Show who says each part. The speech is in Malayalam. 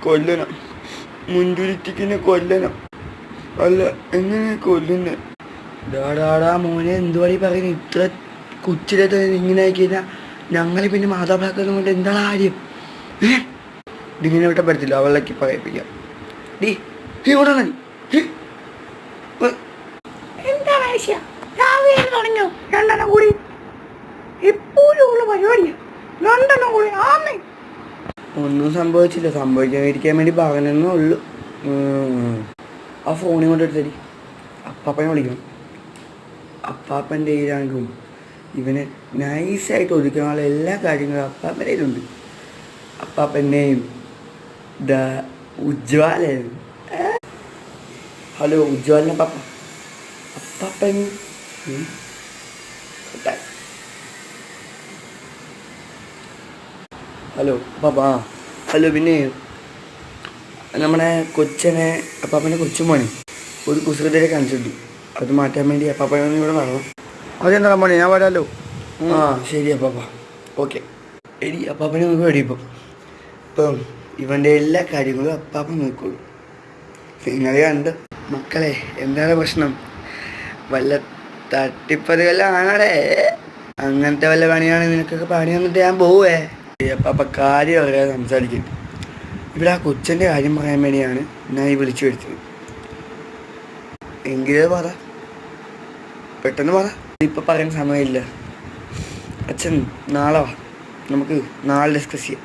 Speaker 1: കൊല്ലണം. മുൻകുരുത്തിക്കിനെ കൊല്ലണം. അല്ല, എങ്ങനെ കൊല്ലുന്നത്? ഡാടാടാ മോനെ, എന്തുവാടി പറയുന്നത്? ഇത്ര കൊച്ചിലെ ഇങ്ങനെ ആയി കഴിഞ്ഞാൽ ഞങ്ങൾ പിന്നെ മാതാപിതാക്കളും കൊണ്ട് എന്താണ് കാര്യം? ഇതിങ്ങനെ വിട്ട പറ്റത്തില്ല. അവളേക്ക് പറയിപ്പിക്കാം.
Speaker 2: എന്താ ആവശ്യ? രാവിലെ തുടങ്ങിയോ രണ്ടെണ്ണം കൂടി? എപ്പോഴും ഉള്ള പരിപാടിയാ രണ്ടെണ്ണം കൂടി. ആന്നേ
Speaker 1: ഒന്നും സംഭവിച്ചില്ല. സംഭവിക്കാതിരിക്കാൻ വേണ്ടി പറഞ്ഞേ ഉള്ളൂ. ആ ഫോണിൽ കൊണ്ട് എടുത്തടി. അപ്പാപ്പനെ വിളിക്കണം. അപ്പാപ്പൻ്റെ കയ്യിലാണെങ്കിലും ഇവനെ നൈസായിട്ട് ഒതുക്കാനുള്ള എല്ലാ കാര്യങ്ങളും അപ്പാപ്പൻ്റെ കയ്യിലുണ്ട്. അപ്പാപ്പൻ്റെയും ഉജ്ജ്വാലൻ. ഹലോ ഉജ്ജ്വാലിൻ്റെ അപ്പാപ്പ. അപ്പാപ്പൻ ഹലോ അപ്പാപ്പ. ഹലോ, പിന്നെ നമ്മുടെ കൊച്ചനെ അപ്പാപ്പൻ്റെ കൊച്ചുമോനെ ഒരു കുസൃതിയെ കാണിച്ചിട്ടുണ്ട്. അത് മാറ്റാൻ വേണ്ടി അപ്പാപ്പനൊന്നും ഇവിടെ വരണം.
Speaker 2: അതെന്താ മോനെ, ഞാൻ വരാമല്ലോ.
Speaker 1: ആ ശരി അപ്പാപ്പ. ഓക്കെ. എടി അപ്പാപ്പനെ നമുക്ക് വേടി. ഇപ്പം ഇവൻ്റെ എല്ലാ കാര്യങ്ങളും അപ്പാപ്പൻ നോക്കുള്ളൂ. നിങ്ങൾ കണ്ട് മക്കളെ, എന്താണ് പ്രശ്നം? വല്ല തട്ടിപ്പതുകെല്ലാം ആണേ. അങ്ങനത്തെ വല്ല പണിയാണ് നിനക്കൊക്കെ പണി വന്നിട്ട് ഞാൻ പോവേ. അപ്പാപ്പ കാര്യം അറിയാതെ സംസാരിക്കും. ഇവിടെ ആ കൊച്ചൻ്റെ കാര്യം പറയാൻ വേണ്ടിയാണ് ഞാൻ ഈ വിളിച്ചു വരുത്തത്. എങ്കിലേ പറ, പെട്ടെന്ന് പറ. ഇപ്പം പറയാൻ സമയമില്ല. അച്ഛൻ നാളെ വാ, നമുക്ക് നാളെ ഡിസ്കസ് ചെയ്യാം.